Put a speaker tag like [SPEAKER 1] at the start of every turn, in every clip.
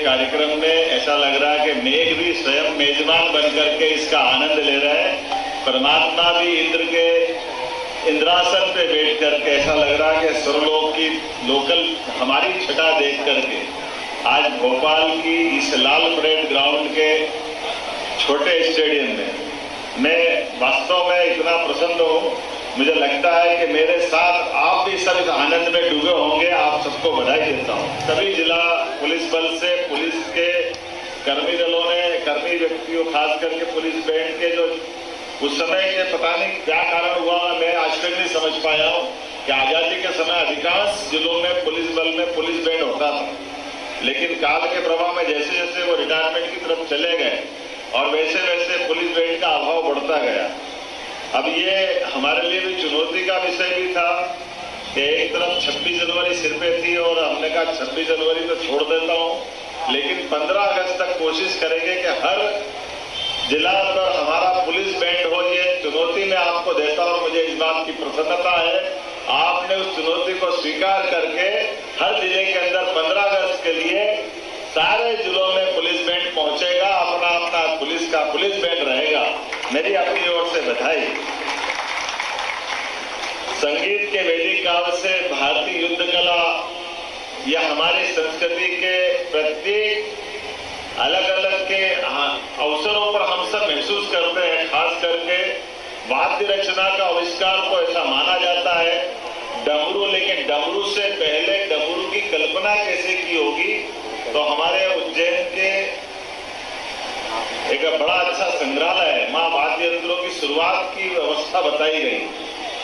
[SPEAKER 1] कार्यक्रम में ऐसा लग रहा है कि मेघ भी स्वयं मेजबान बनकर के इसका आनंद ले रहे हैं। परमात्मा भी इंद्र के इंद्रासन पे बैठ करके ऐसा लग रहा है कि स्वरलोक की लोकल हमारी छटा देख करके आज भोपाल की इस लाल परेड ग्राउंड के छोटे स्टेडियम में मैं वास्तव में इतना प्रसन्न हूँ। मुझे लगता है कि मेरे साथ आप भी सब इस आनंद में डूबे होंगे। आप सबको बधाई देता हूँ। सभी जिला पुलिस बल से पुलिस के कर्मी दलों ने, कर्मी व्यक्तियों, खास करके पुलिस बैंड के जो उस समय के पता नहीं क्या कारण हुआ, मैं आज तक नहीं समझ पाया हूँ कि आजादी के समय अधिकांश जिलों में पुलिस बल में पुलिस बैंड होता था, लेकिन काल के प्रभाव में जैसे जैसे वो रिटायरमेंट की तरफ चले गए और वैसे वैसे पुलिस बैंड का अभाव बढ़ता गया। अब ये हमारे लिए भी चुनौती का विषय भी था कि एक तरफ 26 जनवरी सिर पे थी और हमने कहा 26 जनवरी तो छोड़ देता हूँ, लेकिन 15 अगस्त तक कोशिश करेंगे कि हर जिला पर हमारा पुलिस बैंड हो। ये चुनौती मैं आपको देता हूँ। मुझे इस बात की प्रसन्नता है आपने उस चुनौती को स्वीकार करके हर जिले के अंदर 15 अगस्त के लिए सारे जिलों में पुलिस बैंड पहुंचेगा, अपना अपना पुलिस का पुलिस बैंड रहेगा। मेरी अपनी ओर से बधाई। संगीत के वैदिक काल से भारतीय युद्ध कला यह हमारी संस्कृति के प्रत्येक अलग अलग के अवसरों पर हम सब महसूस करते हैं। खास करके वाद्य रचना का आविष्कार को ऐसा माना जाता है डमरू, लेकिन डमरू से पहले डमरू की कल्पना कैसे की होगी, तो हमारे उज्जैन के एक बड़ा अच्छा संग्रहालय है, मां वाद्य यंत्रों की शुरुआत की व्यवस्था बताई गई।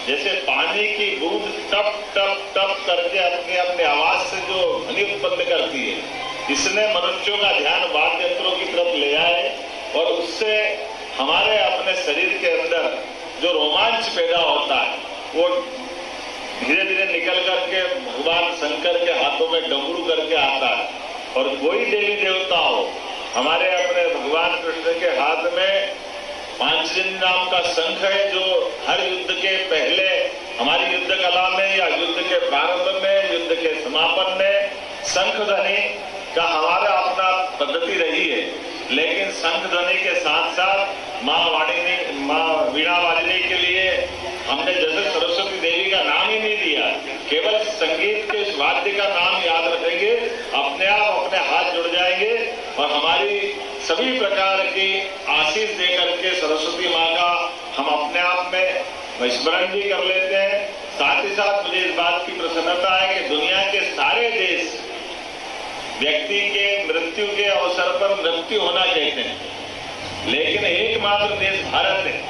[SPEAKER 1] जैसे पानी की बूंद टप टप टप करके अपने अपने आवाज से जो ध्वनि उत्पन्न करती है, इसने मनुष्यों का ध्यान वाद्य यंत्रों की तरफ ले आए और उससे हमारे अपने शरीर के अंदर जो रोमांच पैदा होता है वो धीरे धीरे निकल करके भगवान शंकर के हाथों में डमरू करके आता है। और कोई देवी देवता हो, हमारे अपने भगवान कृष्ण के हाथ में पांचजन्य नाम का शंख है, जो हर युद्ध के पहले हमारी युद्ध कला में या युद्ध के प्रारंभ में, युद्ध के समापन में शंख ध्वनि का हमारा अपना पद्धति रही है। लेकिन शंख ध्वनि के साथ साथ माँ वीणा वादिनी के लिए हमने जैसे सरस्वती देवी का नाम ही नहीं दिया, केवल संगीत के इस वाद्य का नाम याद रखेंगे, अपने आप अपने हाथ जुड़ जाएंगे और हमारी सभी प्रकार की आशीष देकर के सरस्वती माँ का हम अपने आप में स्मरण भी कर लेते हैं। साथ ही साथ मुझे इस बात की प्रसन्नता है कि दुनिया के सारे देश व्यक्ति के मृत्यु के अवसर पर मृत्यु होना कहते हैं, लेकिन एकमात्र देश भारत है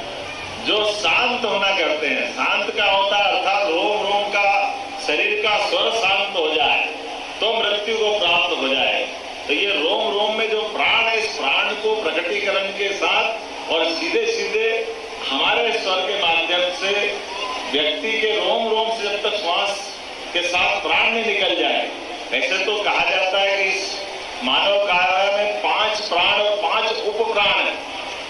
[SPEAKER 1] जो शांत होना करते हैं। शांत का होता है अर्थात रोम रोम का शरीर का स्वर शांत हो जाए तो मृत्यु को प्राप्त हो जाए। तो ये रोम रोम में जो प्राण है, इस प्राण को प्रकटीकरण के साथ और सीधे सीधे हमारे स्वर के माध्यम से व्यक्ति के रोम रोम से जब तक श्वास के साथ प्राण नहीं निकल जाए। ऐसे तो कहा जाता है कि इस मानव काया में 5 प्राण और 5 उपप्राण है,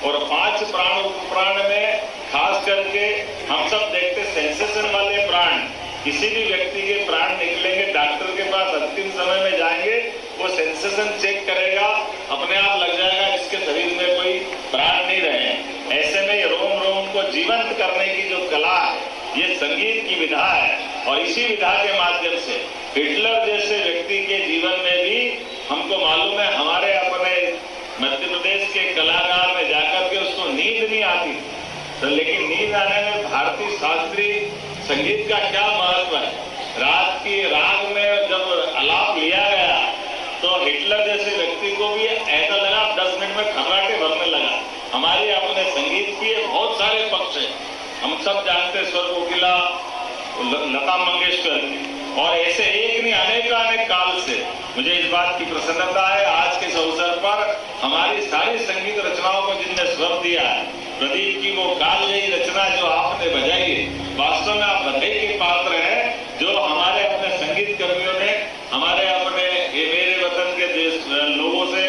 [SPEAKER 1] और 5 प्राण उपप्राण में खास करके हम सब देखते सेंसेशन वाले प्राण, किसी भी व्यक्ति के प्राण निकलेंगे, डॉक्टर के पास अंतिम समय में जाएंगे, वो सेंसेशन चेक करेगा, अपने आप लग जाएगा इसके शरीर में कोई प्राण नहीं रहे। ऐसे में ये रोम रोम को जीवंत करने की जो कला है, ये संगीत की विधा है, और इसी विधा के माध्यम से हिटलर जैसे व्यक्ति के जीवन में भी हमको मालूम है, हमारे अपने मध्य प्रदेश के कलाकार में जाकर के उसको नींद नहीं आती, तो लेकिन नींद आने में भारतीय शास्त्रीय संगीत का क्या महत्व है। रात की राग में जब आलाप लिया गया तो हिटलर जैसे व्यक्ति को भी ऐसा लगा 10 मिनट में खर्राटे भरने लगा। हमारे अपने संगीत के बहुत सारे पक्ष हैं, हम सब जानते स्वर कोकिला लता मंगेशकर की, और ऐसे एक नहीं अनेक काल से मुझे इस बात की प्रसन्नता है आज के इस अवसर पर हमारी सारी संगीत रचनाओं को जिनने स्वर दिया है, प्रदीप की वो कालजयी रचना जो आपने बजाई है, वास्तव में आप बधाई के पात्र हैं। जो हमारे अपने संगीत कर्मियों ने हमारे अपने ये मेरे वतन के देश लोगों से,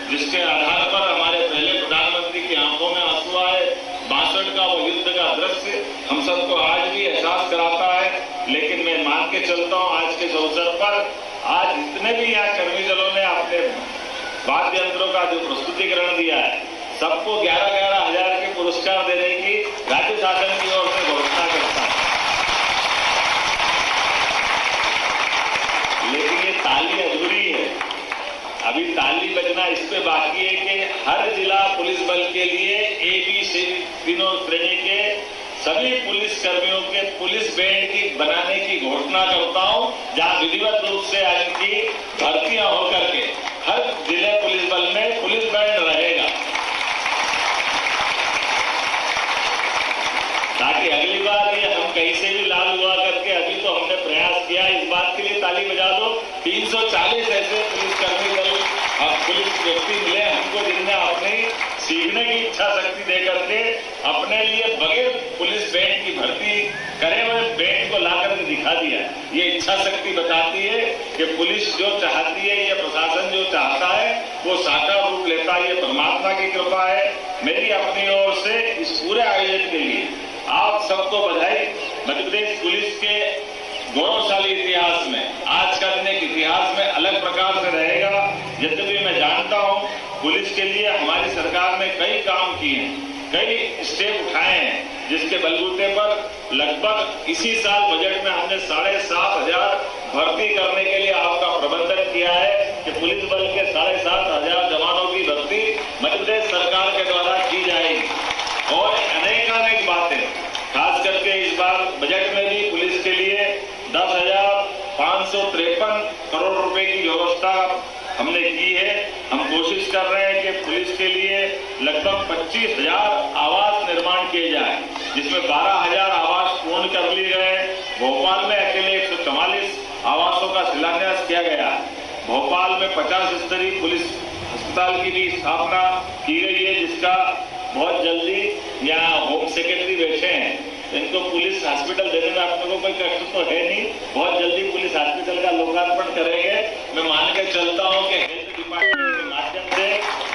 [SPEAKER 1] जिसके आधार पर हमारे पहले प्रधानमंत्री की आंखों में आंसू आए, 62 का वो युद्ध का दृश्य हम सबको आज भी एहसास कराता है। लेकिन मैं मान के चलता हूँ आज के इस अवसर पर आज जितने भी यहाँ कर्मी दलों ने अपने वाद्य यंत्रों का जो प्रस्तुतिकरण दिया है, सबको 11-11 हजार के पुरस्कार देने की राज्य शासन की ओर से घोषणा करता है। लेकिन ये ताली अधूरी है, अभी ताली बजना इस पे बाकी है कि हर जिला पुलिस बल के लिए ABC तीनों श्रेणी के सभी पुलिस कर्मियों के पुलिस बैंड की बनाने की घोषणा करता हूं, जहां विधिवत रूप से इनकी भर्तियां होकर के हर जिले पुलिस बल में पुलिस बैंड रहेगा, ताकि अगली बार ये हम कहीं से भी लाल हुआ करके, अभी तो हमने प्रयास किया, इस बात के लिए ताली बजा दो। 340 ऐसे पुलिसकर्मी दल और पुलिस व्यक्ति मिले हमको, जिनने अपनी सीखने की इच्छा शक्ति दे करके अपने लिए बगैर पुलिस बैंड की भर्ती करे हुए बैंड को ला करके दिखा दिया। ये इच्छा शक्ति बताती है कि पुलिस जो चाहती है, ये प्रशासन जो चाहता है, वो साकार रूप लेता है। ये परमात्मा की कृपा है। मेरी अपनी ओर से इस पूरे आयोजन के लिए आप सबको बधाई। मध्य प्रदेश पुलिस के गौरवशाली इतिहास में आज का दिन एक इतिहास में अलग प्रकार से रहेगा। यद्यपि मैं जानता हूं पुलिस के लिए हमारी सरकार ने कई काम किए हैं, कई स्टेप उठाए हैं, जिसके बलबूते पर लगभग इसी साल बजट में हमने 7,500 भर्ती करने के लिए आपका प्रबंधन किया है कि पुलिस बल के 7,500 जवानों की भर्ती मध्य प्रदेश सरकार के द्वारा की जाएगी। और अनेकानेक बातें, खास करके इस बार बजट में भी पुलिस के लिए 10,553 करोड़ रुपए की व्यवस्था हमने की है। हम कोशिश कर रहे हैं कि पुलिस के लिए लगभग 25,000 आवास निर्माण किए जाए, जिसमें 12,000 आवास पूर्ण कर लिए गए। भोपाल में अकेले 144 आवासों का शिलान्यास किया गया। भोपाल में 50 स्तरीय पुलिस अस्पताल की भी स्थापना की गई है, जिसका बहुत जल्दी यहाँ होम सेक्रेटरी बैठे हैं, इनको पुलिस हॉस्पिटल देने में अपने को कोई कष्ट तो है नहीं। बहुत जल्दी पुलिस हॉस्पिटल का लोकार्पण करेंगे। मैं मान के चलता हूं कि हेल्थ डिपार्टमेंट के माध्यम से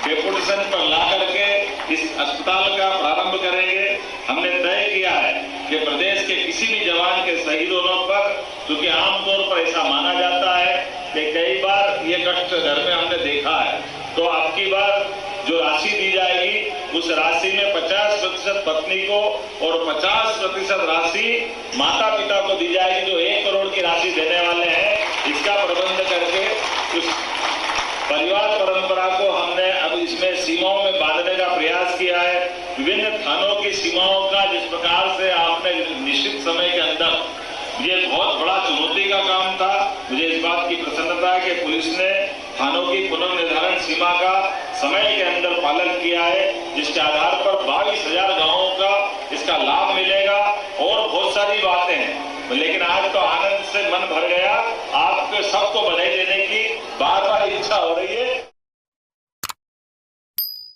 [SPEAKER 1] डेपुटेशन पर ला करके इस अस्पताल का प्रारंभ करेंगे। हमने तय किया है कि प्रदेश के किसी भी जवान के शहीद होने पर, क्योंकि आमतौर पर ऐसा माना जाता है कि कई बार ये कष्ट घर में हमने देखा है, तो आपकी बार जो राशि दी जाएगी उस राशि में 50% पत्नी को और 50% राशि माता पिता को दी जाएगी, जो 1 करोड़ की राशि देने वाले हैं। इसका प्रबंध करके उस परिवार परंपरा को हमने अब इसमें सीमाओं में बांधने का प्रयास किया है। विभिन्न थानों की सीमाओं का जिस प्रकार से आपने निश्चित समय के अंदर, ये बहुत बड़ा चुनौती का काम था। मुझे इस बात की प्रसन्नता है कि पुलिस ने थानों की पुनर्निर्धारण सीमा का समय के अंदर पालन किया है, जिसके आधार पर 22,000 गांवों का इसका लाभ मिलेगा। और बहुत सारी बातें हैं, लेकिन आज तो आनंद से मन भर गया। आपके सबको बधाई देने की बार बार इच्छा हो रही है।